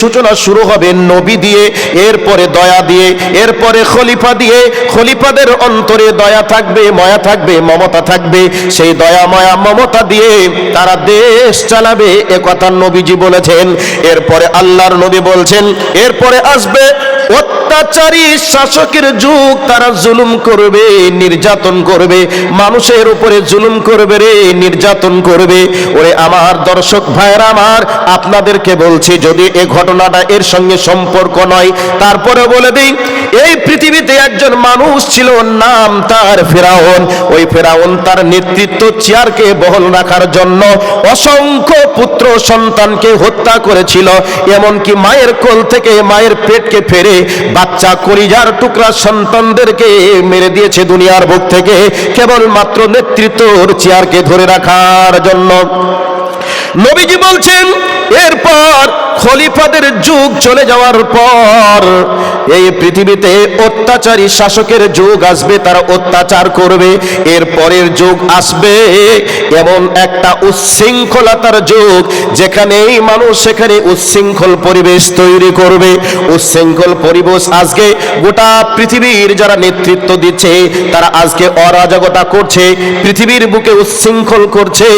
সূচনা শুরু হবে নবী দিয়ে, এরপরে দয়া দিয়ে, এরপরে খলিফা দিয়ে। খলিফাদের অন্তরে দয়া থাকবে, মায়া থাকবে, মমতা থাকবে। সেই দয়া মায়া মমতা দিয়ে তারা দেশ চালাবে, এ কথা নবীজি বলেছেন। এরপরে আল্লাহর নবী বলছেন এরপরে আসবে অত্যাচারী শাসকের যুগ। তারা জুলুম করবে, নির্যাতন করবে, মানুষের উপরে জুলুম করবে রে, নির্যাতন করবে। ওরে আমার দর্শক ভাইরা আমার, আপনাদেরকে বলছি যদি এ ঘটনাটা এর সঙ্গে সম্পর্ক নয়, তারপরে বলে দিই এই পৃথিবীতে একজন মানুষ ছিল, নাম তার ফেরাউন। ওই ফেরাউন তার নেতৃত্ব চেয়ারকে বহাল রাখার জন্য অসংখ্য পুত্র সন্তানকে হত্যা করেছিল। এমনকি মায়ের কোল থেকে, মায়ের পেটকে ফেরে বাচ্চা কলিজার টুকরা সন্তানদেরকে মেরে দিয়েছে দুনিয়ার বুক থেকে, কেবলমাত্র নেতৃত্বর চেয়ারকে ধরে রাখার জন্য। নবীজি বলছেন এরপর খলিফাদের যুগ চলে যাওয়ার পর এই পৃথিবীতে অত্যাচারী শাসকের যুগ আসবে, তারা অত্যাচার করবে। এর পরের যুগ আসবে এমন একটা উচ্ছৃঙ্খলতার যুগ, যেখানেই মানুষ সেখানে উচ্ছৃঙ্খল পরিবেশ তৈরি করবে। উচ্ছৃঙ্খল পরিবেশ আজকে গোটা পৃথিবীর যারা নেতৃত্ব দিচ্ছে তারা আজকে অরাজকতা করছে, পৃথিবীর বুকে উচ্ছৃঙ্খল করছে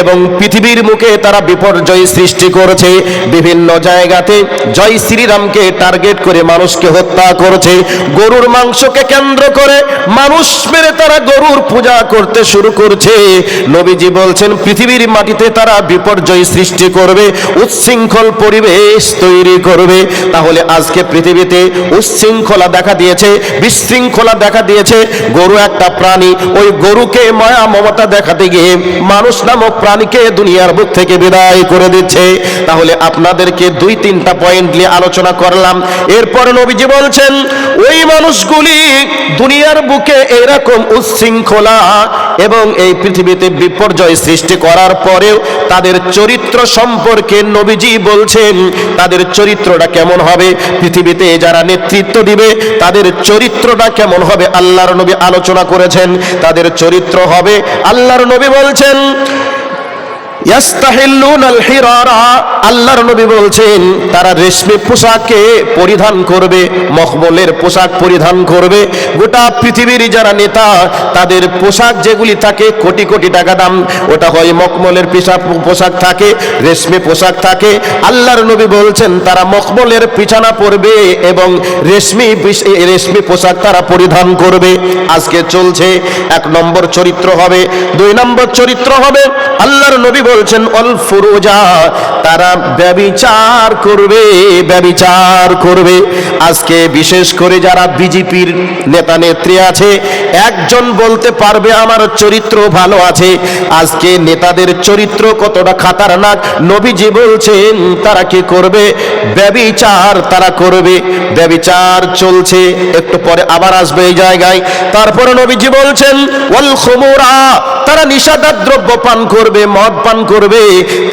এবং পৃথিবীর মুখে তারা বিপর্যয় সৃষ্টি করেছে। বিভিন্ন জায়গাতে জয় শ্রীরামকে টার্গেট করে মানুষকে হত্যা করেছে। গরুর মাংসকে কেন্দ্র করে মানুষ মেরে তারা গরুর পূজা করতে শুরু করছে। নবীজি বলছেন পৃথিবীর মাটিতে তারা বিপর্যয় সৃষ্টি করবে, উচ্ছৃঙ্খল পরিবেশ তৈরি করবে। তাহলে আজকে পৃথিবীতে উচ্ছৃঙ্খলা দেখা দিয়েছে, বিশৃঙ্খলা দেখা দিয়েছে। গরু একটা প্রাণী, ওই গরুকে মায়া মমতা দেখাতে গিয়ে মানুষ নামক প্রাণীকে দুনিয়ার বুক থেকে বিদায় করে দিচ্ছে। তাহলে আপনাদেরকে দুই তিনটা পয়েন্ট নিয়ে আলোচনা করলাম। এরপর নবীজি বলছেন ওই মানুষগুলি দুনিয়ার বুকে এরকম উচ্ছৃঙ্খলা এবং এই পৃথিবীতে বিপর্যয় সৃষ্টি করার পরেও তাদের চরিত্র সম্পর্কে নবীজি বলছেন তাদের চরিত্রটা কেমন হবে, পৃথিবীতে যারা নেতৃত্ব দিবে তাদের চরিত্রটা কেমন হবে আল্লাহর নবী আলোচনা করেছেন। তাদের চরিত্র হবে, আল্লাহর নবী বলছেন ইয়াস্তাহিল্লুনাল হিরারা, আল্লাহর নবী বলছেন তারা রেশমি পোশাককে পরিধান করবে, মখমলের পোশাক পরিধান করবে। গোটা পৃথিবীর যারা নেতা তাদের পোশাক যেগুলি থাকে কোটি কোটি টাকা দাম, ওটা হয় মখমলের পোশাক থাকে, রেশমি পোশাক থাকে। আল্লাহর নবী বলছেন তারা মখমলের বিছানা পরবে এবং রেশমি পোশাক তারা পরিধান করবে। আজকে চলছে এক নম্বর চরিত্র হবে। দুই নম্বর চরিত্র হবে আল্লাহর নবী বলছেন অল ফুরুজা, তারা ব্যভিচার করবে, ব্যভিচার করবে। আজকে বিশেষ করে যারা বিজেপির নেতা নেত্রী আছে, একজন বলতে পারবে আমার চরিত্র ভালো আছে। আজকে নেতাদের চরিত্র কতটা খাতারনাক, নবীজি বলছেন তারা কি করবে, ব্যভিচার তারা করবে। ব্যভিচার চলছে, একটু পরে আবার আসবে এই জায়গায়। তারপরে নবীজি বলছেন ওয়াল খুমুরা, তারা নিষাদার দ্রব্য পান করবে, মদ পান করবে।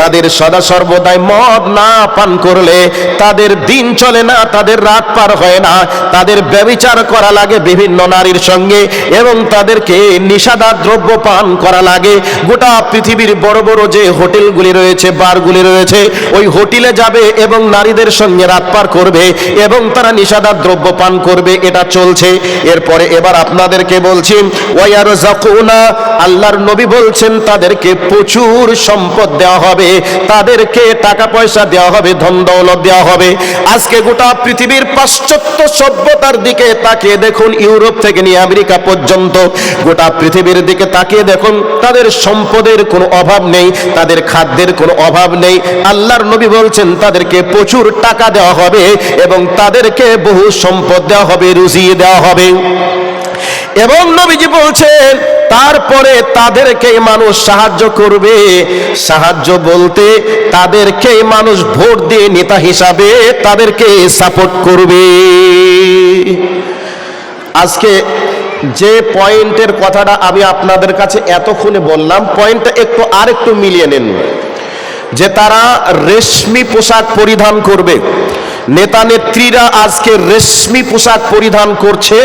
তাদের সদা সর্বদাই মদ না পান করলে তাদের দিন চলে না, তাদের রাত পার হয় না। তাদের ব্যভিচার করা লাগে বিভিন্ন নারীর সঙ্গে এবং তাদেরকে নিষাদার দ্রব্য পান করা লাগে। গোটা পৃথিবীর বড় বড় যে হোটেলগুলি রয়েছে, বারগুলি রয়েছে, ওই হোটেলে যাবে এবং নারীদের সঙ্গে রাত পার করবে এবং তারা নিষাদার দ্রব্য পান করবে, এটা চলছে। এরপরে এবার আপনাদেরকে বলছি ওয়ায়ারযাকুনা, আল্লাহর নবী বলছেন তাদেরকে প্রচুর সম্পদ দেওয়া হবে, তাদেরকে টাকা পয়সা দেওয়া হবে, ধন দৌলত দেওয়া হবে। আজকে গোটা পৃথিবীর পাশ্চাত্য সভ্যতার দিকে তাকিয়ে দেখুন, ইউরোপ থেকে নিয়ে আমেরিকা পর্যন্ত গোটা পৃথিবীর দিকে তাকিয়ে দেখুন, তাদের সম্পদের কোনো অভাব নেই, তাদের খাদ্যের কোনো অভাব নেই। আল্লাহর নবী বলছেন তাদেরকে প্রচুর টাকা দেওয়া হবে এবং তাদেরকে বহু সম্পদ দেওয়া হবে, রুজি দেওয়া হবে। এবং নবীজি বলছেন তারপরে তাদেরকে মানুষ সাহায্য করবে। সাহায্য বলতে তাদেরকে মানুষ ভোট দিয়ে নেতা হিসাবে তাদেরকে সাপোর্ট করবে। আজকে যে পয়েন্টের কথাটা আমি আপনাদের কাছে এতক্ষণে বললাম, পয়েন্টটা একটু মিলিয়ে নেন, যে তারা রেশমি পোশাক পরিধান করবে। নেতা নেত্রীরা আজকে রেশমি পোশাক পরিধান করছে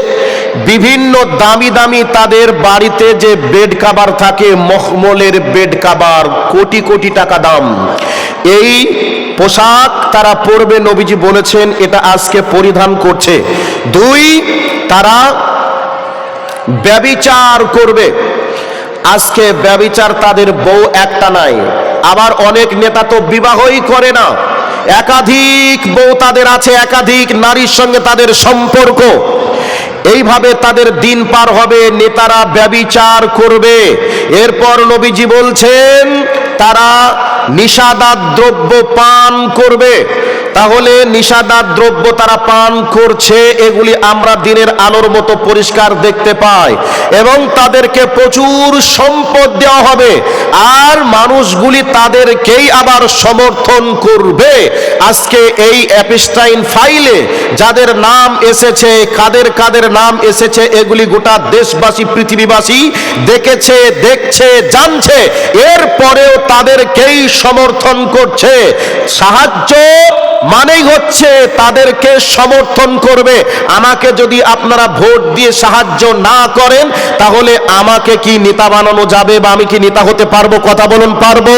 বিভিন্ন দামি দামি তাদের বাড়িতে যে বেড কাভার থাকে, মখমলের বেড কাভার, কোটি কোটি টাকা দাম, এই পোশাক তারা পরবে। নবীজি বলেছেন এটা আজকে পরিধান করছে। দুই, তারা ব্যভিচার করবে। আজকে ব্যভিচার তাদের বউ একটা নাই, আবার অনেক নেতা তো বিবাহই করে না, একাধিক বউ তাদের আছে, একাধিক নারীর সঙ্গে তাদের সম্পর্ক। এইভাবে তাদের দিন পার হবে, নেতারা ব্যভিচার করবে। এরপর নবীজি বলছেন তারা নিষাদার দ্রব্য পান করবে। তাহলে নিষাদার দ্রব্য তারা পান করছে, এগুলি আমরা দিনের আলোর মতো পরিষ্কার দেখতে পাই, এবং তাদেরকে প্রচুর সম্পদ দেওয়া হবে, আর মানুষগুলি তাদেরকেই আবার সমর্থন করবে। আজকে এই অ্যাপস্টাইন ফাইলে যাদের নাম এসেছে, কাদের কাদের নাম এসেছে, এগুলি গোটা দেশবাসী, পৃথিবীবাসী দেখেছে, দেখছে, জানছে, এরপরেও তাদেরকেই সমর্থন করছে। সাহায্য মানেই হচ্ছে তাদেরকে সমর্থন করবে। আমাকে যদি আপনারা ভোট দিয়ে সাহায্য না করেন, তাহলে আমাকে কি নেতা বানানো যাবে, বা আমি কি নেতা হতে পারবো? কথা বলুন, পারবো?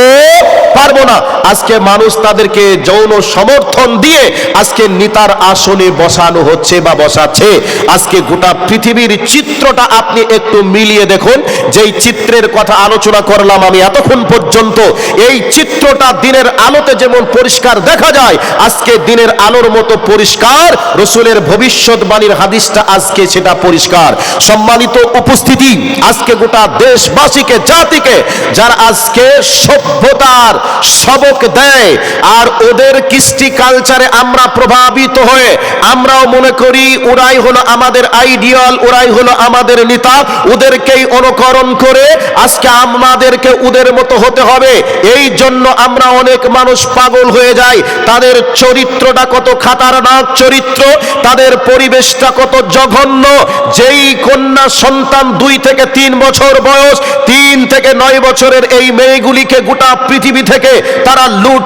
পারবো না। আজকে মানুষ তাদেরকে যৌন সমর্থন দিয়ে আজকে নেতার আসনে বসানো হচ্ছে বা বসাচ্ছে। আজকে গোটা পৃথিবীর চিত্রটা আপনি একটু মিলিয়ে দেখুন। যেই চিত্রের কথা আলোচনা করলাম আমি এতক্ষণ পর্যন্ত, এই চিত্রটা দিনের আলোতে যেমন পরিষ্কার দেখা যায়, আজকে দিনের আলোর মতো পরিষ্কার রাসূলের ভবিষ্যৎবাণীর হাদিসটা আজকে সেটা পরিষ্কার। সম্মানিত উপস্থিতি, আজকে গোটা দেশবাসীকে, জাতিকে যারা আজকে সভ্যতার সবক দেয়, আর ওদের কৃষ্টি কালচারে আমরা প্রভাবিত হয়ে আমরাও মনে করি ওরাই হলো আমাদের আইডিয়াল, ওরাই হলো আমাদের নেতা, ওদেরকেই অনুকরণ করে আজকে আমাদেরকে ওদের মতো হতে হবে। এই জন্য আমরা অনেক মানুষ পাগল হয়ে যাই। তাদের চরিত্রটা কত খাতারনাক চরিত্র, তাদের পরিবেশটা কত জঘন্য। যেই কন্যা সন্তান 2 থেকে 3 বছর বয়স, 3 থেকে 9 বছরের এই মেয়েগুলিকে গোটা পৃথিবী থেকে তারা লুট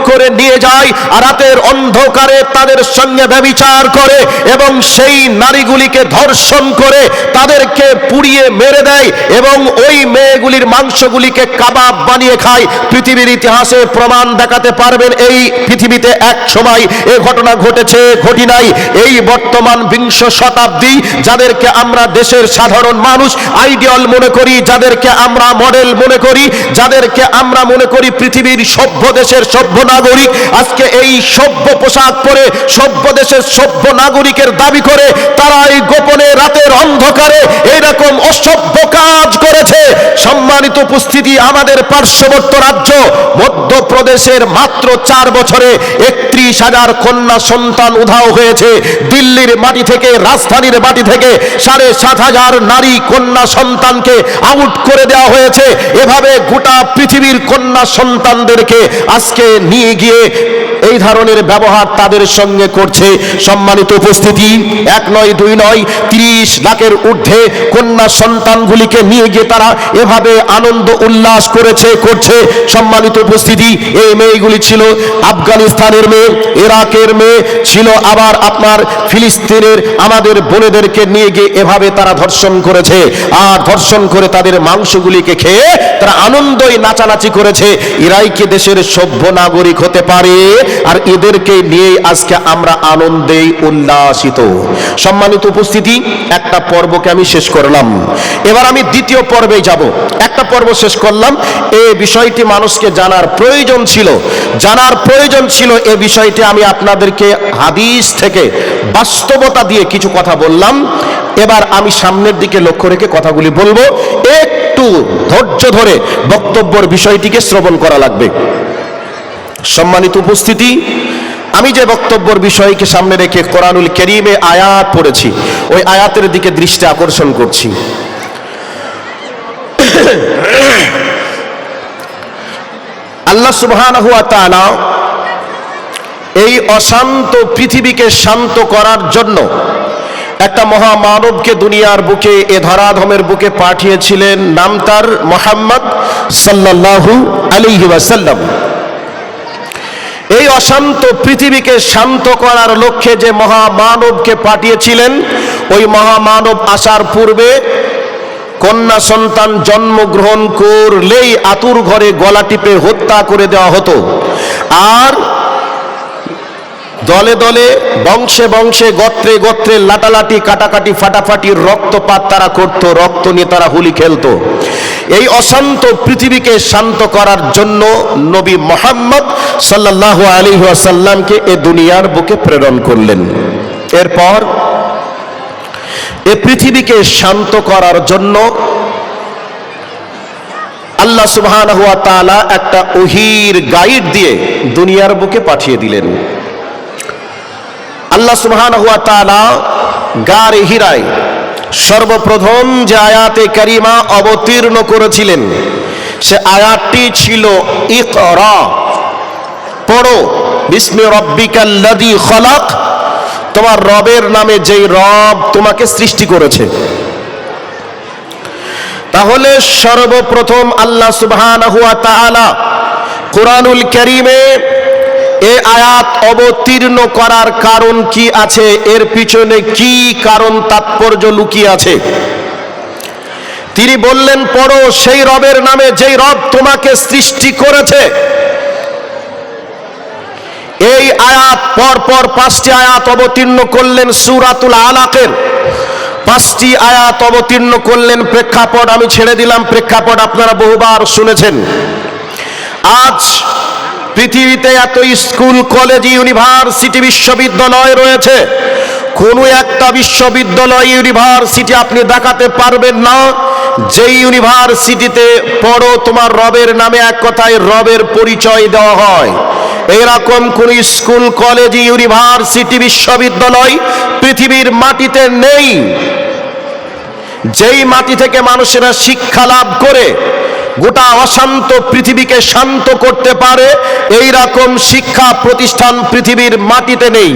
করে নিয়ে যায়, আর রাতের অন্ধকারে তাদের সঙ্গে ব্যভিচার করে, এবং সেই নারীগুলিকে ধর্ষণ করে তাদেরকে পুড়িয়ে মেরে দেয়, এবং ওই মেয়েগুলির মাংসগুলিকে কাবাব বানিয়ে খায়। পৃথিবীর ইতিহাসে প্রমাণ দেখাতে পারবেন এই পৃথিবীতে এক সময় এই ঘটনা ঘটেছে, ঘটি নাই। এই বর্তমান 20 শতাব্দী যাদেরকে আমরা দেশের সাধারণ মানুষ আইডিয়াল মনে করি, যাদেরকে আমরা মডেল মনে করি, যাদেরকে আমরা মনে করি পৃথিবীর সভ্য দেশের সভ্য নাগরিক, আজকে এই সভ্য পোশাক পরে সভ্য দেশের সভ্য নাগরিকের দাবি করে তারা এই গোপনে রাতের অন্ধকারে এইরকম অসভ্য কাজ করেছে। সম্মানিত উপস্থিতি, আমাদের পার্শ্ববর্তী রাজ্য মধ্যপ্রদেশের মাত্র 4 বছরে 31,000 কন্যা সন্তান উধাও হয়েছে। দিল্লির মাটি থেকে, রাজধানীর মাটি থেকে 7,500 নারী কন্যা সন্তানকে আউট করে দেওয়া হয়েছে। এভাবে গোটা পৃথিবীর কন্যা সন্তানদেরকে আজকে নিয়ে গিয়ে এই ধরনের ব্যবহার তাদের সঙ্গে করছে। সম্মানিত উপস্থিতি, 1 নয় 2 নয়, 30 লাখের ঊর্ধ্বে কন্যা সন্তানগুলিকে নিয়ে গিয়ে তারা এভাবে আনন্দ উল্লাস করছে। সম্মানিত উপস্থিতি, এই মেয়েগুলি ছিল আফগানিস্তানের মেয়ে, ইরাকের মেয়ে ছিল, আবার আপনার ফিলিস্তিনের আমাদের বোনেদেরকে নিয়ে গিয়ে এভাবে তারা ধর্ষণ করেছে, আর ধর্ষণ করে তাদের মাংসগুলিকে খেয়ে তারা আনন্দই নাচানাচি করেছে। এরাই কি দেশের সভ্য নাগরিক হতে পারে? আর এদেরকে নিয়ে আজকে আমরা আনন্দেই উল্লাসিত। সম্মানিত উপস্থিতি, একটা পর্বকে আমি শেষ করলাম, এবার আমি দ্বিতীয় পর্বে যাব। একটা পর্ব শেষ করলাম, এই বিষয়টি মানুষকে জানার প্রয়োজন ছিল, এই বিষয়টি আমি আপনাদেরকে হাদিস থেকে বাস্তবতা দিয়ে কিছু কথা বললাম। এবার আমি সামনের দিকে লক্ষ্য রেখে কথাগুলি বলবো, একটু ধৈর্য ধরে বক্তব্যের বিষয়টিকে শ্রবণ করা লাগবে। সম্মানিত উপস্থিতি, আমি যে বক্তব্যের বিষয়কে সামনে রেখে কোরআনুল কারীমে আয়াত পড়েছি, ওই আয়াতের দিকে দৃষ্টি আকর্ষণ করছি। আল্লাহ সুবহানাহু ওয়া তাআলা এই অশান্ত পৃথিবীকে শান্ত করার জন্য একটা মহামানবকে দুনিয়ার বুকে, এ ধরাধামের বুকে পাঠিয়েছিলেন। নাম তার মুহাম্মদ সাল্লাল্লাহু আলাইহি ওয়াসাল্লাম। এই অশান্ত পৃথিবীকে শান্ত করার লক্ষ্যে যে মহামানবকে পাঠিয়েছিলেন, ওই মহামানব আসার পূর্বে কন্যা সন্তান জন্মগ্রহণ করলেই আতুর ঘরে গলা টিপে হত্যা করে দেওয়া হতো। আর দলে দলে, বংশে বংশে, গোত্রে গোত্রে লাটালাটি, কাটাকাটি, ফাটাফাটি, রক্তপাত তারা করত, রক্ত নিয়ে তারা হোলি খেলতো। এই অশান্ত পৃথিবীকে শান্ত করার জন্য নবী মুহাম্মদ সাল্লাল্লাহু আলাইহি ওয়াসাল্লামকে এ দুনিয়ার বুকে প্রেরণ করলেন। এরপর এ পৃথিবীকে শান্ত করার জন্য আল্লাহ সুবহানাহু ওয়া তাআলা একটা ওহীর গাইড দিয়ে দুনিয়ার বুকে পাঠিয়ে দিলেন। আল্লাহ সুবহানাহু ওয়া তাআলা গারে হিরায় সর্বপ্রথম যে আয়াতে কারিমা অবতীর্ণ করেছিলেন, সে আয়াতটি ছিল ইকরা, পড়ো বিসমি রাব্বিকাল্লাযী খলাক, তোমার রবের নামে যেই রব তোমাকে সৃষ্টি করেছে। তাহলে সর্বপ্রথম আল্লাহ সুবহানাহু ওয়া তাআলা কুরআনুল কারীমে এই আয়াত অবতীর্ণ করার কারণ কি আছে, এর পিছনে কি কারণ তাৎপর্য লুকিয়ে আছে, তিনি বললেন পড়ো সেই রবের নামে যেই রব তোমাকে সৃষ্টি করেছে। এই আয়াত পরপর 5টি আয়াত অবতীর্ণ করলেন সূরাতুল আলাকের, 5টি আয়াত অবতীর্ণ করলেন। প্রেক্ষাপট আমি ছেড়ে দিলাম, প্রেক্ষাপট আপনারা বহুবার শুনেছেন। আজ পৃথিবীতে এত স্কুল, কলেজ, ইউনিভার্সিটি, বিশ্ববিদ্যালয় রয়েছে, কোনো একটা বিশ্ববিদ্যালয়, ইউনিভার্সিটি আপনি দেখাতে পারবেন না যেই ইউনিভার্সিটিতে পড়ো তোমার রবের নামে এক কথায় রবের পরিচয় দেওয়া হয়। এরকম কোন স্কুল, কলেজ, ইউনিভার্সিটি, বিশ্ববিদ্যালয় পৃথিবীর মাটিতে নেই। যেই মাটি থেকে মানুষেরা শিক্ষা লাভ করে গোটা অশান্ত পৃথিবীকে শান্ত করতে পারে, এই রকম শিক্ষা প্রতিষ্ঠান পৃথিবীর মাটিতে নেই।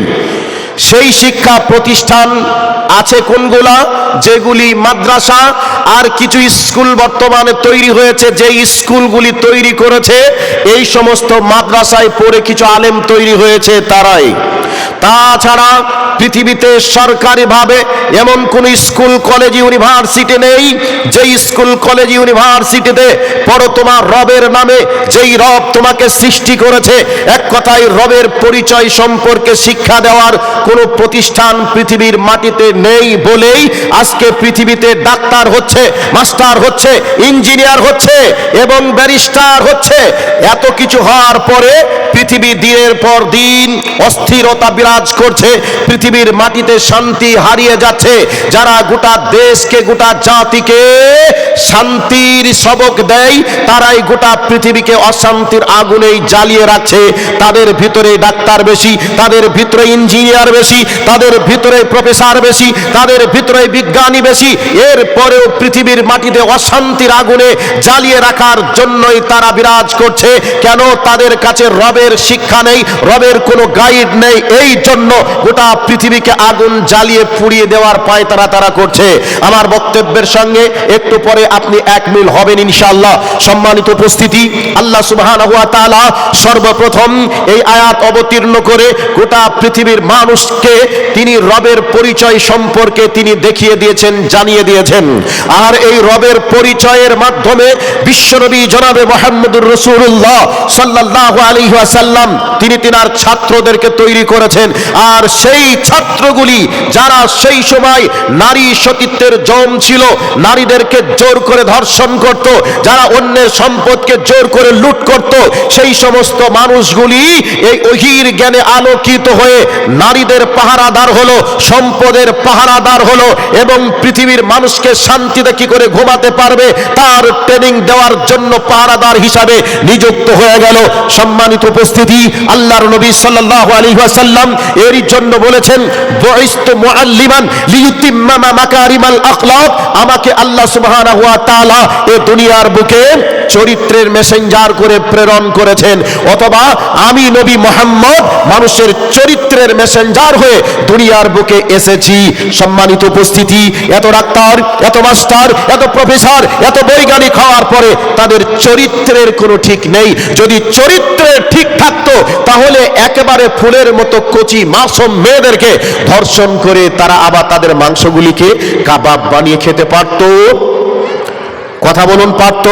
সেই শিক্ষা প্রতিষ্ঠান আছে কোনগুলা? যেগুলি মাদ্রাসা আর কিছু স্কুল বর্তমানে তৈরি হয়েছে, যে স্কুলগুলি তৈরি করেছে এই সমস্ত মাদ্রাসায় পড়ে কিছু আলেম তৈরি হয়েছে তারাই। তাছাড়া পৃথিবীতে সরকারিভাবে এমন কোন স্কুল, কলেজ, ইউনিভার্সিটি নেই যেই স্কুল, কলেজ, ইউনিভার্সিটিতে পড়ো তোমার রবের নামে যেই রব তোমাকে সৃষ্টি করেছে, এক কথায় রবের পরিচয় সম্পর্কে শিক্ষা দেওয়ার কোনো প্রতিষ্ঠান পৃথিবীর মাটিতে নেই বলেই আজকে পৃথিবীতে ডাক্তার হচ্ছে, মাস্টার হচ্ছে, ইঞ্জিনিয়ার হচ্ছে এবং ব্যারিস্টার হচ্ছে। এত কিছু হওয়ার পরে পৃথিবী দিনের পর দিন অস্থিরতা বিরাজ করছে, পৃথিবীর মাটিতে শান্তি হারিয়ে যাচ্ছে। যারা গোটা দেশকে, গোটা জাতিকে শান্তির সবক দেয়, তারাই গোটা পৃথিবীকে অশান্তির আগুনেই জ্বালিয়ে রাখছে। তাদের ভিতরে ডাক্তার বেশি, তাদের ভিতরে ইঞ্জিনিয়ার বেশি, তাদের ভিতরে প্রফেসর বেশি, তাদের ভিতরে বিজ্ঞানী বেশি। এরপরেও পৃথিবীর মাটিতে অশান্তির আগুনে জ্বালিয়ে রাখার জন্যই তারা বিরাজ করছে। কেন? তাদের কাছে রবের শিক্ষা নেই, রবের কোনো গাইড নেই। এই জন্য গোটা পৃথিবীকে আগুন জ্বালিয়ে পুড়িয়ে দেওয়ার পায়তারা তারা করছে। আমার বক্তব্যের সঙ্গে একটু পরে আপনি এক মিল হবেন ইনশাআল্লাহ। সম্মানিত উপস্থিতি, আল্লাহ সুবহানাহু ওয়া তাআলা সর্বপ্রথম এই আয়াত অবতীর্ণ করে গোটা পৃথিবীর মানুষকে তিনি রবের পরিচয় সম্পর্কে তিনি দেখিয়ে দিয়েছেন, জানিয়ে দিয়েছেন। আর এই রবের পরিচয়ের মাধ্যমে বিশ্বনবী জনাবে মুহাম্মদুর রাসূলুল্লাহ সাল্লাল্লাহু আলাইহি ওয়াসাল্লাম তিনি তিনার ছাত্রদেরকে তৈরি করেছেন। আর সেই ছাত্রগুলি যারা সেই সময় নারী সতীত্বের জম ছিল, নারীদেরকে জোর করে ধর্ষণ করত, যারা অন্যের সম্পদকে জোর করে লুট করত, সেই সমস্ত মানুষগুলি এই ওহীর জ্ঞানে আলোকিত হয়ে নারীদের পাহারাদার হলো, সম্পদের পাহারাদার হলো এবং পৃথিবীর মানুষকে শান্তিতে কি করে ঘুমাতে পারবে তার ট্রেনিং দেওয়ার জন্য পাহারাদার হিসাবে নিযুক্ত হয়ে গেল। সম্মানিত উপস্থিতি, আল্লাহর নবী সাল্লাল্লাহু আলাইহি ওয়াসাল্লাম এরই জন্য বলেছেন, বুইসতু মুআল্লিমান লিইউতিম্মা মাকারিমাল আখলাক, আমাকে আল্লাহ সুবহানাহু ওয়া তাআলা এই দুনিয়ার বুকে চরিত্রের মেসেঞ্জার করে প্রেরণ করেছেন, অথবা আমি নবী মুহাম্মদ মানুষের চরিত্রের মেসেঞ্জার হয়ে দুনিয়ার বুকে এসেছি। সম্মানিত উপস্থিতি, এত ডাক্তার, এত মাস্টার, এত প্রফেসর, এত বৈজ্ঞানিক হওয়ার পরে তাদের চরিত্রের কোনো ঠিক নেই। যদি চরিত্রের ঠিক থাকতো তাহলে একেবারে ফুলের মতো কচি মাসুম মেয়েদেরকে ধর্ষণ করে তারা আবার তাদের মাংসগুলিকে কাবাব বানিয়ে খেতে পারত। কথা বলুন, পারত?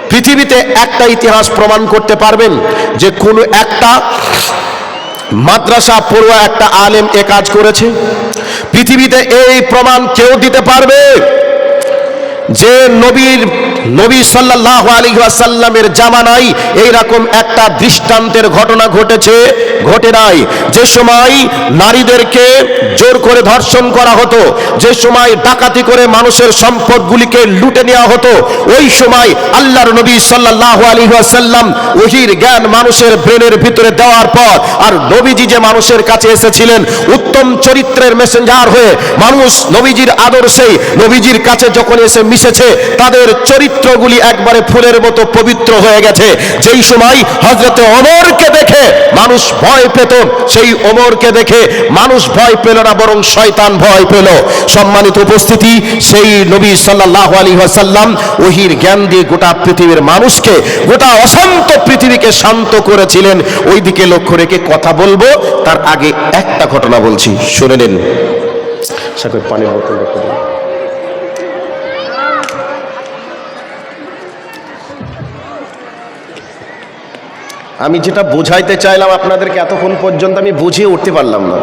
পৃথিবীতে একটা ইতিহাস প্রমাণ করতে পারবেন যে কোনো একটা মাদ্রাসা পড়ুয়া একটা আলেম এ কাজ করেছে? পৃথিবীতে এই প্রমাণ কেউ দিতে পারবে যে নবী সাল্লাল্লাহু আলাইহি ওয়াসাল্লামের জামানায় এইরকম একটা দৃষ্টান্তের ঘটনা ঘটেছে? ঘটে নাই। যে সময় নারীদেরকে জোর করে ধর্ষণ করা হতো, যে সময় ডাকাতি করে মানুষের সম্পদগুলিকে লুটে নেওয়া হতো, ওই সময় আল্লাহর নবী সাল্লাল্লাহু আলাইহি ওয়াসাল্লাম ওহীর জ্ঞান মানুষের ব্রেনের ভিতরে দেওয়ার পর, আর নবীজি যে মানুষের কাছে এসেছিলেন উত্তম চরিত্রের মেসেঞ্জার হয়ে, মানুষ নবীজির আদর্শে নবীজির কাছে যখন এসে মিশেছে তাদের চরিত্রগুলি একবারে ফুলের মতো পবিত্র হয়ে গেছে। যেই সময় হযরতে ওমরকে দেখে মানুষ ভয় পেত, সেই ওমরকে দেখে মানুষ ভয় পেল না, বরং শয়তান ভয় পেল। সম্মানিত উপস্থিতি, সেই নবী সাল্লাল্লাহু আলাইহি ওয়াসাল্লাম ওহীর জ্ঞান দিয়ে গোটা পৃথিবীর মানুষকে, গোটা অশান্ত পৃথিবীকে শান্ত করেছিলেন। ওই দিকে লক্ষ্য রেখে কথা বলবো, তার আগে একটা ঘটনা বলছি, শুনে নিন। পানির বোতল রাখতে দিন। আমি যেটা বোঝাইতে চাইলাম আপনাদেরকে এতক্ষণ পর্যন্ত আমি বুঝিয়ে উঠতে পারলাম না।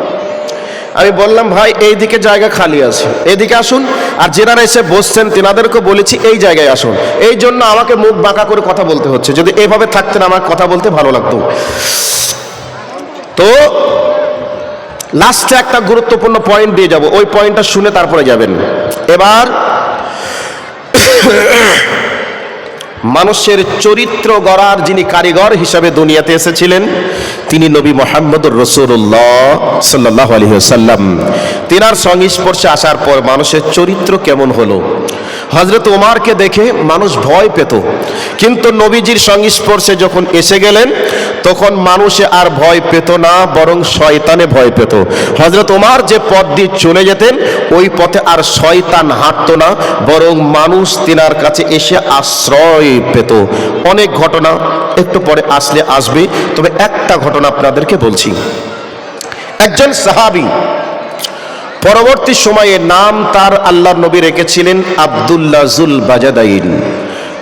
আমি বললাম ভাই এইদিকে জায়গা খালি আছে, এইদিকে আসুন, আর যেনারা এসে বসছেন তেনাদেরকে বলেছি এই জায়গায় আসুন। এই জন্য আমাকে মুখ বাঁকা করে কথা বলতে হচ্ছে, যদি এইভাবে থাকতেন আমার কথা বলতে ভালো লাগতো। তো লাস্টে একটা গুরুত্বপূর্ণ পয়েন্ট দিয়ে যাব, ওই পয়েন্টটা শুনে তারপরে যাবেন। এবার মানুষের চরিত্র গড়ার যিনি কারিগর হিসাবে দুনিয়াতে এসেছিলেন তিনি নবী মুহাম্মদুর রাসূলুল্লাহ সাল্লাল্লাহু আলাইহি ওয়াসাল্লাম। তিনার সংস্পর্শে আসার পর মানুষের চরিত্র কেমন হলো? হযরত ওমরকে দেখে মানুষ ভয় পেত, কিন্তু নবীজির সংস্পর্শে যখন এসে গেলেন তখন মানুষে আর ভয় পেত না, বরং শয়তানে ভয় পেত। হযরত ওমর যে পথ দিয়ে চলে যেতেন ওই পথে আর শয়তান হাঁটতো না, বরং মানুষ তিনার কাছে এসে আশ্রয় পেত। অনেক ঘটনা একটু পরে আসবে, তবে একটা ঘটনা আপনাদেরকে বলছি। একজন সাহাবী, পরবর্তী সময়ে নাম তার আল্লাহর নবী রেখেছিলেন আব্দুল্লাহ জুল বাজাদাইন।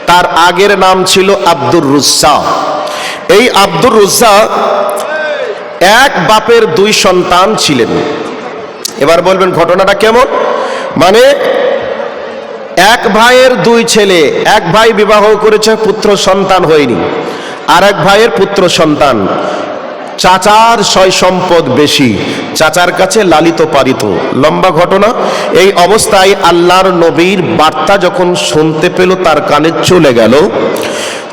তার আগের নাম ছিল আব্দুর রুজ্জা। এই আব্দুর রুজ্জা এক বাপের দুই সন্তান ছিলেন। এবার বলবেন ঘটনাটা কেমন? মানে এক ভাইয়ের দুই ছেলে, এক ভাই বিবাহ করেছে, পুত্র সন্তান হয়নি, আর এক ভাইয়ের পুত্র সন্তান। চাচার সয় সম্পদ বেশি, চাচার কাছে লালিত পালিত, লম্বা ঘটনা। এই অবস্থায় আল্লাহর নবীর বার্তা যখন শুনতে পেল তার কানে চলে গেল,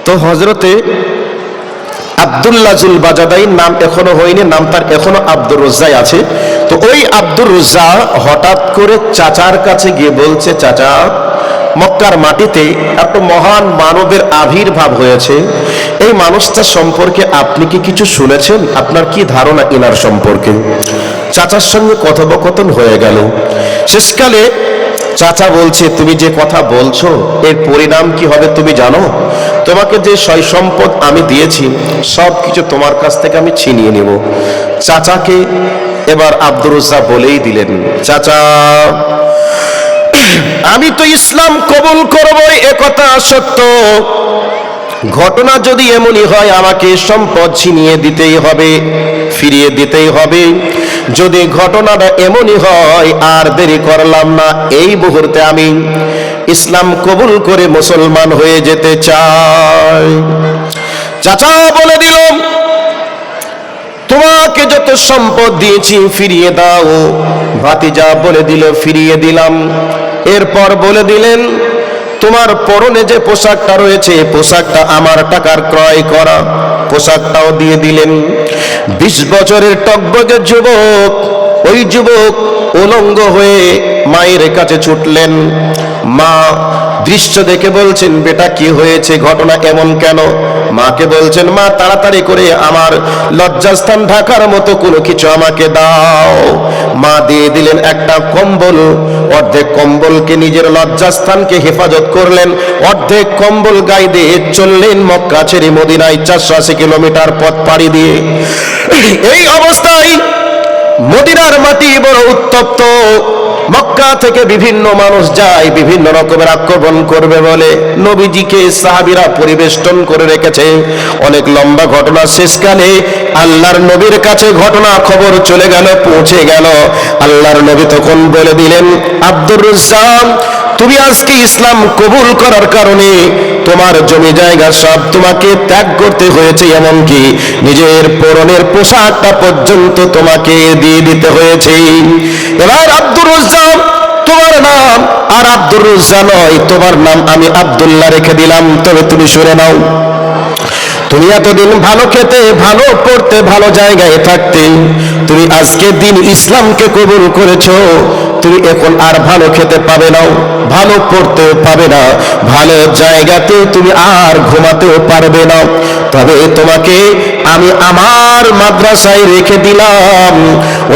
তো হযরতে আব্দুল্লাহ জুল বাজাদাইন নাম এখনো হয়নি, নাম তার এখনো আব্দুর রুজ্জাই আছে। তো ওই আব্দুর রুজ্জা হঠাৎ করে চাচার কাছে গিয়ে বলছে, চাচা, মক্কার মাটিতে একটা মহান মানবের আবির্ভাব হয়েছে, এই মানুষটা সম্পর্কে আপনি কি কিছু শুনেছেন? আপনার কি ধারণা এনার সম্পর্কে? চাচার সঙ্গে কথোপকথন হয়ে গেল। শেষকালে চাচা বলছে, তুমি যে কথা বলছো এর পরিণাম কি হবে তুমি জানো? তোমাকে যে সয় সম্পদ আমি দিয়েছি সব কিছু তোমার কাছ থেকে আমি ছিনিয়ে নেব। চাচাকে এবার আব্দুর রুজ্জা বলেই দিলেন, চাচা, আমি তো ইসলাম কবুল করবই, একথা সত্য। ঘটনা যদি এমনই হয় আমাকে সম্পদ ছিনিয়ে দিতেই হবে, ফিরিয়ে দিতেই হবে। যদি ঘটনাটা এমনই হয় আর দেরি করলাম না, এই মুহূর্তে আমি ইসলাম কবুল করে মুসলমান হয়ে যেতে চাই। চাচা বলে দিল, তোমাকে যত সম্পদ দিয়েছি ফিরিয়ে দাও। ভাতিজা বলে দিল, ফিরিয়ে দিলাম। এরপর বলে দিলেন, তোমার পরনে যে পোশাকটা রয়েছে পোশাকটা আমার টাকার ক্রয় করা, পোশাকটাও দিয়ে দিলেন। 20 বছরের টকবগে যুবক, ওই যুবক উলঙ্গ হয়ে মায়ের কাছে ছুটলেন। মা দৃশ্য দেখে বলছেন, বেটা কি হয়েছে, ঘটনা এমন কেন? মাকে বলছেন, মা তাড়াতাড়ি করে আমার লজ্জাস্থান ঢাকার মতো কোনো কিছু আমাকে দাও। মা দিয়ে দিলেন একটা কম্বল। অর্ধেক কম্বলকে নিজের লজ্জাস্থানকে হেফাজত করলেন, অর্ধেক কম্বল গায়ে দিয়ে চললেন মক্কা ছেড়ে মদিনায় 480 কিলোমিটার পথ পাড়ি দিয়ে। এই অবস্থায় মদিনার মাটি বড় উত্তপ্ত। মক্কা থেকে বিভিন্ন মানুষ যায় বিভিন্ন রকমের আক্রমণ করবে বলে নবীজিকে সাহাবীরা পরিবেষ্টন করে রেখেছে। অনেক লম্বা ঘটনা। শেষকালে আল্লাহর নবীর কাছে ঘটনা খবর চলে গেল, পৌঁছে গেল। আল্লাহর নবী তখন বলে দিলেন, আব্দুর রাজ্জাক, তুমি আজকে ইসলাম কবুল করার কারণে তোমার জমি জায়গা সব তোমাকে ত্যাগ করতে হয়েছে, এমনকি নিজের পরনের পোশাকটা পর্যন্ত তোমাকে দিয়ে দিতে হয়েছে। এবার আব্দুর রাজ্জাক, তোমার নাম আর আব্দুর রাজ্জাক নয়, তোমার নাম আমি আব্দুল্লাহ রেখে দিলাম। তবে তুমি শুনে নাও, তুমি এতদিন ভালো খেতে, ভালো পড়তে, ভালো জায়গায় থাকতে, তুমি আজকে দিন ইসলামকে কবুল করেছো, তুমি এখন আর ভালো খেতে পাবে না, ভালো পড়তেও পাবে না, ভালো জায়গাতেও তুমি আর ঘুমাতেও পারবে না। তবে তোমাকে আমি আমার মাদ্রাসায় রেখে দিলাম।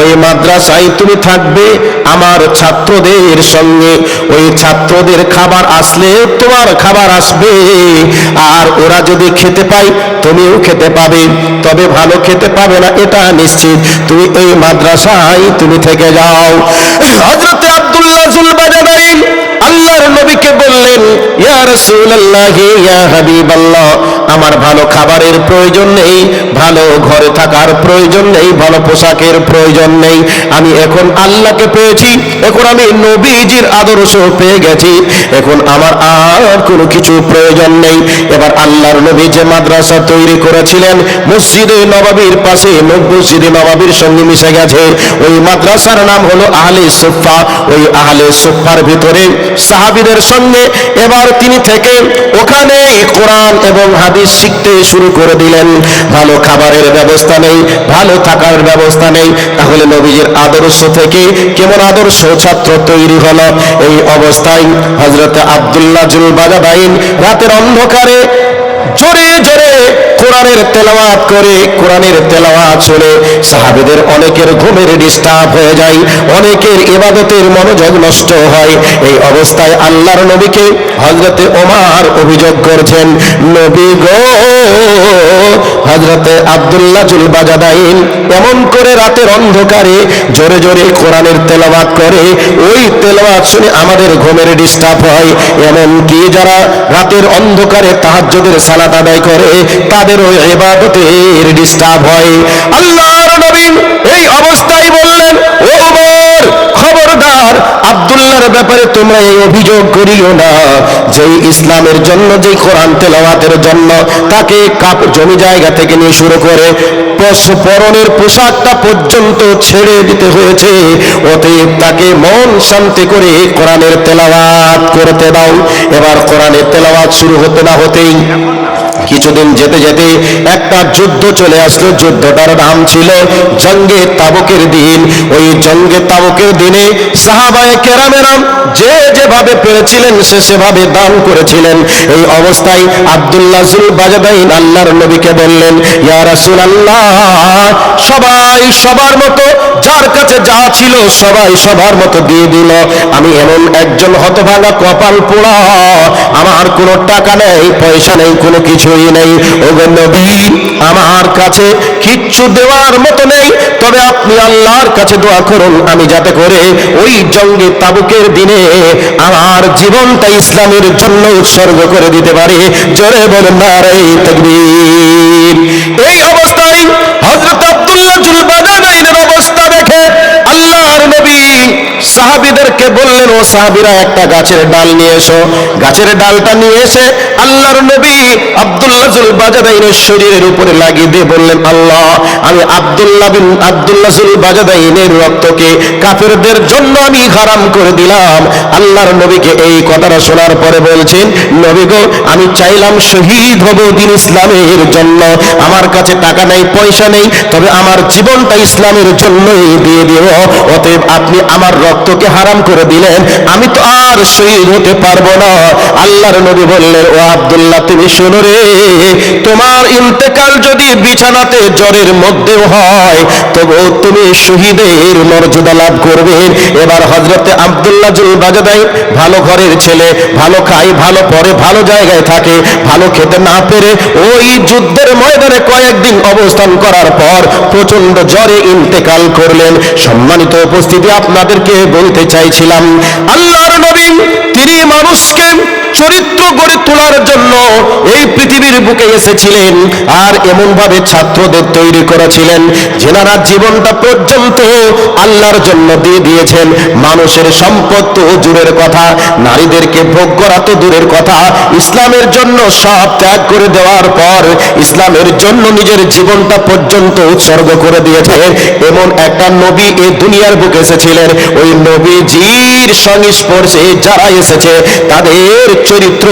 ওই মাদ্রাসায় তুমি থাকবে আমার ছাত্রদের সঙ্গে। ওই ছাত্রদের খাবার আসলে তোমার খাবার আসবে, আর ওরা যদি খেতে পায় তুমিও খেতে পাবে। তবে ভালো খেতে পাবে না এটা নিশ্চিত। তুমি এই মাদ্রাসায় তুমি থেকে যাও। হযরত আব্দুল্লাহ যুলবাজাদাইন আল্লাহর নবীকে বললেন, ইয়া রাসূলুল্লাহ, ইয়া হাবিবাল্লাহ, আমার ভালো খাবারের প্রয়োজন নেই, ভালো ঘরে থাকার প্রয়োজন নেই, ভালো পোশাকের প্রয়োজন নেই। আমি এখন আল্লাহকে পেয়েছি, এখন আমি নবীজির আদর্শ পেয়ে গেছি, এখন আমার আর কোনো কিছু প্রয়োজন নেই। এবার আল্লাহর নবী যে মাদ্রাসা তৈরি করেছিলেন মসজিদে নববীর পাশে, মসজিদে নববীর সঙ্গে মিশে গেছে। ওই মাদ্রাসার নাম হলো আহলে সুফফা। ওই আহলে সুফফার ভিতরে সাহাবীদের সঙ্গে এবার তিনি থেকে ওখানে কোরআন এবং হাদিস শিখতে শুরু করে দিলেন। ভালো খাবারের ব্যবস্থা নেই, ভালো থাকার ব্যবস্থা নেই, তাহলে নবীজির আদর্শ থেকে কেমন আদর্শ ছাত্র তৈরি হলো? এই অবস্থায় হযরত আব্দুল্লাহ যুলবাজাদাইন রাতের অন্ধকারে জোরে জোরে কোরআনের তেলাওয়াত করে, কোরআনের তেলাওয়াত শুনে সাহাবীদের অনেকের ঘুমের ডিস্টার্ব হয়ে যায়, অনেকের ইবাদতের মনোযোগ নষ্ট হয়। এই অবস্থায় আল্লাহর নবীকে হযরতে ওমর অভিযোগ করছেন, নবী গো, হযরতে আব্দুল্লাহ যুলবাজাদাইন এমন করে রাতের অন্ধকারে জোরে জোরে কোরআনের তেলাওয়াত করে, ওই তেলাওয়াত শুনে আমাদের ঘুমের ডিস্টার্ব হয়। এমন কি যারা রাতের অন্ধকারে তাহাজ্জুদের সালাত আদায় করে তাদেরও ইবাদতের ডিস্টার্ব হয়। আল্লাহর নবী এই অবস্থায় বললেন, ও ওমর, খবরদার, আব্দুল্লাহর ব্যাপারে তোমরা এই অভিযোগ করিও না, যেই ইসলামের জন্য, যেই কোরআন তেলাওয়াতের জন্য তাকে জমি জায়গা থেকে নিয়ে শুরু করে পরনের পোশাকটা পর্যন্ত ছেড়ে দিতে হয়েছে, অতএব তাকে মন শান্তি করে কোরআনের তেলাওয়াত করতে দাও। এবার কোরআনের তেলাওয়াত শুরু হতে না হতেই কিছুদিন যেতে যেতে একটা যুদ্ধ চলে আসলো। যুদ্ধটার নাম ছিল জঙ্গে তাবুকের দিন। ওই জঙ্গে তাবুকের দিনে সাহাবায়ে কেরামেরা যে যেভাবে পেরেছিলেন সে সেভাবে দান করেছিলেন। এই অবস্থায় আব্দুল্লাহ যুলবাজাদাইন আল্লাহর নবীকে বললেন, ইয়া রাসূলুল্লাহ, সবাই সবার মতো যার কাছে যা ছিল সবাই সবার মতো দিয়ে দিল, আমি এমন একজন হতভাগা কপাল পোড়া, আমার কোনো টাকা নেই, পয়সা নেই, কোনো কিছুই নেই। ওগো নবী, আমার কাছে কিচ্ছু দেওয়ার মতো নেই, তবে আপনি আল্লাহর কাছে দোয়া করুন আমি যাতে করে ওই জঙ্গে তাবুকের দিনে আমার জীবনটা ইসলামের জন্য উৎসর্গ করে দিতে পারি। জোরে বলেন নারে তাকবীর। এই অবস্থায় হযরত আব্দুল্লাহ যুলবাজাদাইনের অবস্থা দেখে আল্লাহর নবী সাহাবীদেরকে বললেন, ও সাহাবীরা, একটা গাছের ডাল নিয়ে এসো। গাছের ডালটা নিয়ে এসে আল্লাহর নবী আব্দুল্লাহ যুলবাজাদাইনের শরীরের উপরে লাগিয়ে দিয়ে বললেন, আল্লাহ, আমি আব্দুল্লাহ যুলবাজাদাইনের রক্তকে কাফেরদের জন্য আমি হারাম করে দিলাম। আল্লাহর নবীকে এই কথাটা শোনার পরে বলছেন, নবী গো, আমি চাইলাম শহীদ হব দিন ইসলামের জন্য, আমার কাছে টাকা নেই, পয়সা নেই, তবে আমার জীবনটা ইসলামের জন্যই দিয়ে দেব, অতএব আপনি আমার রক্তকে হারাম করে করে দিলেন, আমি তো আর শহীদ হতে পারবো না। আল্লাহর নবী বললেন, ও আব্দুল্লাহ তুমি শোনো রে, তোমার ইন্তেকাল যদি বিছানাতে জ্বরের মধ্যেও হয় তবু তুমি শহীদের মর্যাদা লাভ করবে। এবার হযরতে আব্দুল্লাহ জুল বাজাদাই ভালো ঘরের ছেলে, ভালো খায়, ভালো পরে, ভালো জায়গায় থাকে, ভালো খেতে না পেরে ওই যুদ্ধের ময়দানে কয়েকদিন অবস্থান করার পর প্রচন্ড জ্বরে ইন্তেকাল করলেন। সম্মানিত উপস্থিতি, আপনাদেরকে বলতে চাইছিলাম, আল্লাহর নবী তিনি মানুষকে চরিত্র গড়ে তোলার জন্য এই পৃথিবীর বুকে এসেছিলেন, আর এমন ভাবে ছাত্রদের তৈরি করেছিলেন যেনারা জীবনটা পর্যন্ত আল্লাহর জন্য দিয়ে দিয়েছেন। মানুষের সম্পদ তো দূরের কথা, নারীদেরকে ভোগ করা তো দূরের কথা, ইসলামের জন্য সব ত্যাগ করে দেওয়ার পর ইসলামের জন্য নিজের জীবনটা পর্যন্ত উৎসর্গ করে দিয়েছেন। এমন একটা নবী এই দুনিয়ার বুকে এসেছিলেন। ওই নবীজির সংস্পর্শে যারা এসেছে তাদের চরিত্র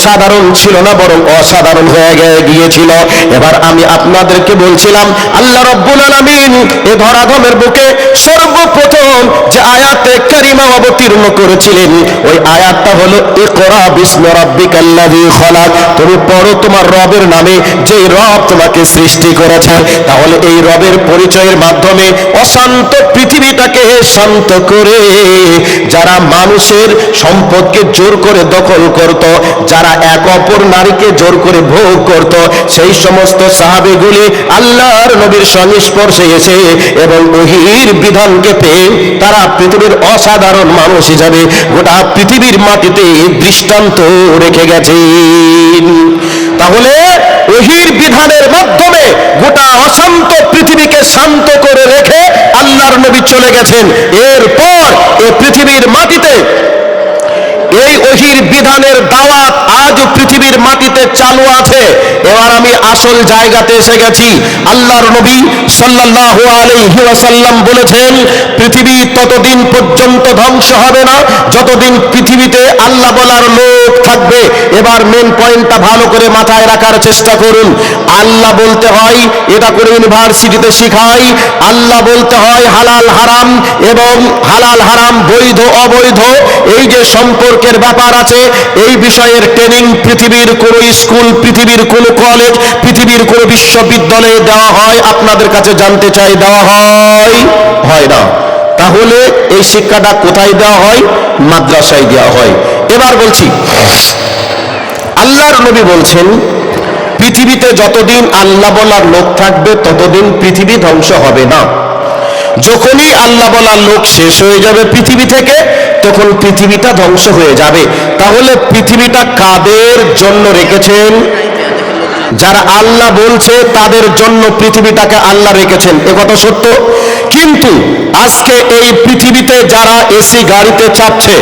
সাধারণ ছিল না, বরং অসাধারণ হয়ে গিয়েছিল। এবার আমি আপনাদেরকে বলছিলাম, আল্লাহ রাব্বুল আলামিন এ ধরাধামের বুকে সর্বপ্রথম যে আয়াতে কারিমা অবতীর্ণ করেছিলেন ওই আয়াতটা হলো ইকরা বিসমি রাব্বিকাল্লাযী খলাক। তুমি পড়ো তোমার রবের নামে, যে রব তোমাকে সৃষ্টি করেছে। তাহলে এই রবের পরিচয়ের মাধ্যমে অশান্ত পৃথিবীটাকে শান্ত করে যারা মানুষের সম্পদকে জোর করে দখল করত, যারা এক অপর নারীকে জোর করে ভোগ করত, সেই সমস্ত সাহাবীগুলি আল্লাহর নবীর সংস্পর্শে এসে এবং ওহীর বিধানকে পেয়ে তারা পৃথিবীর অসাধারণ মানুষ হিসাবে গোটা পৃথিবীর মাটিতে দৃষ্টান্ত রেখে গেছেন। তাহলে ওহীর বিধানের মাধ্যমে গোটা অশান্ত পৃথিবীকে শান্ত করে রেখে আল্লাহর নবী চলে গেছেন। এরপর এই পৃথিবীর মাটিতে এই ওহীর বিধানের দাওয়াত আজও পৃথিবীর মাটিতে চালু আছে। এবার আমি আসল জায়গাতে এসে গেছি। আল্লাহর নবী সাল্লাল্লাহু আলাইহি ওয়াসাল্লাম বলেছেন, পৃথিবী ততদিন পর্যন্ত ধ্বংস হবে না যতদিন পৃথিবীতে আল্লাহ বলার লোক থাকবে। এবার মেন পয়েন্টটা ভালো করে মাথায় রাখার চেষ্টা করুন। আল্লাহ বলতে হয়, এটা করে ইউনিভার্সিটিতে শিখাই, আল্লাহ বলতে হয় হালাল হারাম, এবং হালাল হারাম বৈধ অবৈধ এই যে সম্পর্কের ব্যাপার আছে, এই বিষয়ের ট্রেনিং পৃথিবীর কোন স্কুল, পৃথিবীর কোন কলেজ, পৃথিবীর কোন বিশ্ববিদ্যালয়ে দেওয়া হয়? আপনাদের কাছে জানতে চাই, দেওয়া হয় না। তাহলে এই শিক্ষাটা কোথায় দেওয়া হয়? মাদ্রাসায় দেওয়া হয়। এবার বলছি, আল্লাহর নবী বলছেন পৃথিবীতে যতদিন আল্লাহ বলার লোক থাকবে ততদিন পৃথিবী ধ্বংস হবে না। যখনই আল্লাহ বলার লোক শেষ হয়ে যাবে পৃথিবী থেকে, তখন পৃথিবীটা ধ্বংস হয়ে যাবে। তাহলে পৃথিবীটা কাদের জন্য রেখেছেন? যারা আল্লাহ বলছে তাদের জন্য পৃথিবীটাকে আল্লাহ রেখেছেন, এ কথা সত্য। কিন্তু আজকে এই পৃথিবীতে যারা এসি গাড়িতে চাপছে,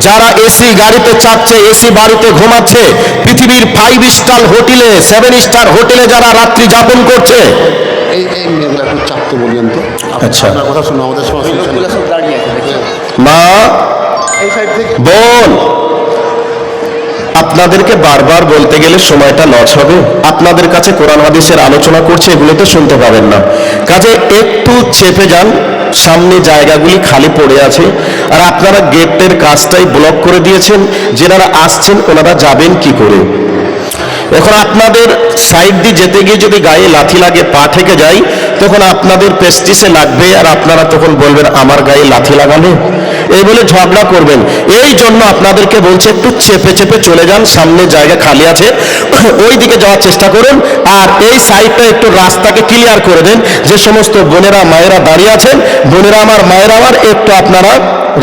যারা এসি গাড়িতে চাপছে, এসি বাড়িতে ঘুমাচ্ছে, পৃথিবীর 5 স্টার হোটেলে, 7 স্টার হোটেলে যারা রাত্রি যাপন করছে, আচ্ছা মা বোন, আপনাদেরকে বারবার বলতে গেলে সময়টা লস হবে। আপনাদের কাছে কোরআন হাদিসের আলোচনা করছে, এগুলো তো শুনতে পাবেন না। কাজে একটু চেপে যান, সামনে জায়গাগুলি খালি পড়ে আছে, আর আপনারা গেটের কাজটাই ব্লক করে দিয়েছেন। যেনারা আসছেন ওনারা যাবেন কি করে? এখন আপনাদের সাইড দিয়ে যেতে গিয়ে যদি গায়ে লাথি লাগে, পা ঠেকে যায়, তখন আপনাদের পেস্টিসে লাগবে, আর আপনারা তখন বলবেন আমার গায়ে লাথি লাগানো, এই বলে ঝগড়া করবেন। এই জন্য আপনাদেরকে বলছে একটু চেপে চেপে চলে যান, সামনে জায়গা খালি আছে, ওই দিকে যাওয়ার চেষ্টা করুন। আর এই সাইডটা একটু রাস্তাকে ক্লিয়ার করে দেন। যে সমস্ত বোনেরা মায়েরা দাঁড়িয়ে আছেন, বোনেরা আমার, মায়েরা আমার, একটু আপনারা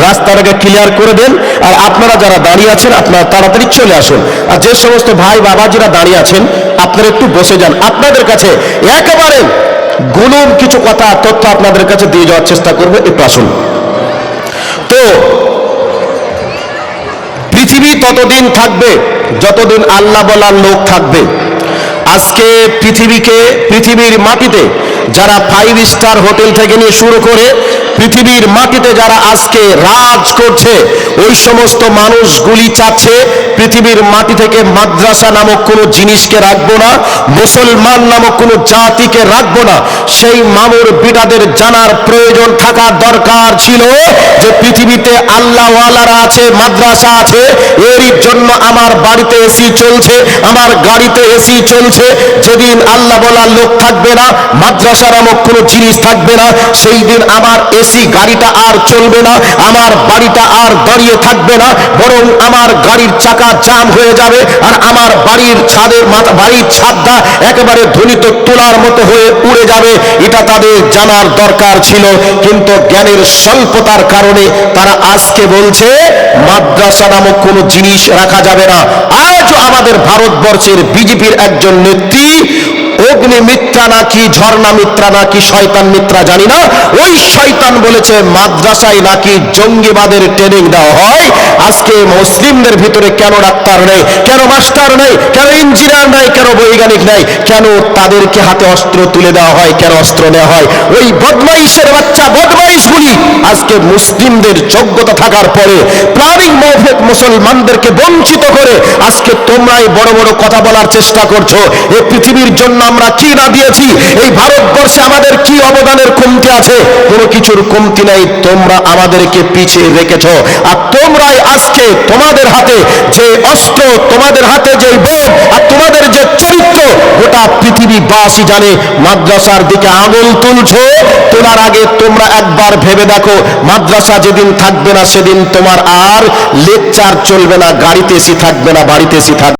রাস্তাটাকে ক্লিয়ার করে দেন। আর আপনারা যারা দাঁড়িয়ে আছেন আপনারা তাড়াতাড়ি চলে আসুন। আর যে সমস্ত ভাই বাবাজিরা দাঁড়িয়ে আছেন আপনারা একটু বসে যান। আপনাদের কাছে একেবারে গুলুম কিছু কথা, তথ্য আপনাদের কাছে দিয়ে যাওয়ার চেষ্টা করবো, একটু আসুন। তো পৃথিবী ততদিন থাকবে যতদিন আল্লাহ বলার লোক থাকবে। আজকে পৃথিবীর মাটিতে যারা 5 স্টার হোটেল থেকে নিয়ে শুরু করে পৃথিবীর মাটিতে যারা আজকে রাজ করছে ওই সমস্ত মানুষগুলি চাচ্ছে পৃথিবীর মাটি থেকে মাদ্রাসা নামক কোনো জিনিসকে রাখবো না, মুসলমান নামক কোনো জাতিকে রাখবো না। সেই মামুর বিটাদের জানার প্রয়োজন থাকা দরকার ছিল যে পৃথিবীতে আল্লাহওয়ালারা আছে, মাদ্রাসা আছে, এরই জন্য আমার বাড়িতে এসি চলছে, আমার গাড়িতে এসি চলছে। যেদিন আল্লাহ বলার লোক থাকবে না, মাদ্রাসা নামক কোনো জিনিস থাকবে না, সেই দিন আমার এসি গাড়িটা আর চলবে না, আমার বাড়িটা আর দাঁড়িয়ে থাকবে না, বরং আমার গাড়ির চাকা জাম হয়ে যাবে আর আমার বাড়ির ছাদটা একেবারে ধ্বনিত তোলার মতো হয়ে উড়ে যাবে। এটা তাদের জানার দরকার ছিল, কিন্তু জ্ঞানের স্বল্পতার কারণে তারা আজকে বলছে মাদ্রাসা নামক কোনো জিনিস রাখা যাবে না। আজও আমাদের ভারতবর্ষের বিজেপির একজন নেত্রী, অগ্নি মিত্রা নাকি ঝর্ণা মিত্রা নাকি শয়তান মিত্রা জানি না, ওই শয়তান বলেছে মাদ্রাসায় নাকি জঙ্গিবাদের ট্রেনিং দেওয়া হয়। আজকে মুসলিমদের ভিতরে কেন ডাক্তার নেই, কেন মাস্টার নেই, কেন ইঞ্জিনিয়ার নেই, কেন বৈজ্ঞানিক নেই, কেন তাদেরকে হাতে অস্ত্র তুলে দেওয়া হয়, কেন অস্ত্র নেওয়া হয়? ওই বদমাইশের বাচ্চা বদমাইশগুলি আজকে মুসলিমদের যোগ্যতা থাকার পরে প্ল্যানিং মাফিক মুসলমানদেরকে বঞ্চিত করে আজকে তোমরাই বড় বড় কথা বলার চেষ্টা করছো। এই পৃথিবীর জন্য আমরা কি না দিয়েছি, এই ভারতবর্ষে আমাদের কি অবদানের কমতি আছে? কোনো কিছুর কমতি নাই, তোমরা আমাদেরকে পিছিয়ে রেখেছো। আর তোমরাই আজকে তোমাদের হাতে যে অস্ত্র, তোমাদের হাতে যে বোধ আর তোমাদের যে চরিত্র, গোটা পৃথিবীবাসী জানে। মাদ্রাসার দিকে আঙুল তুলছো, তোলার আগে তোমরা একবার ভেবে দেখো, মাদ্রাসা যেদিন থাকবে না সেদিন তোমার আর লেকচার চলবে না, গাড়িতে এসি থাকবে না, বাড়িতে এসি থাকবে।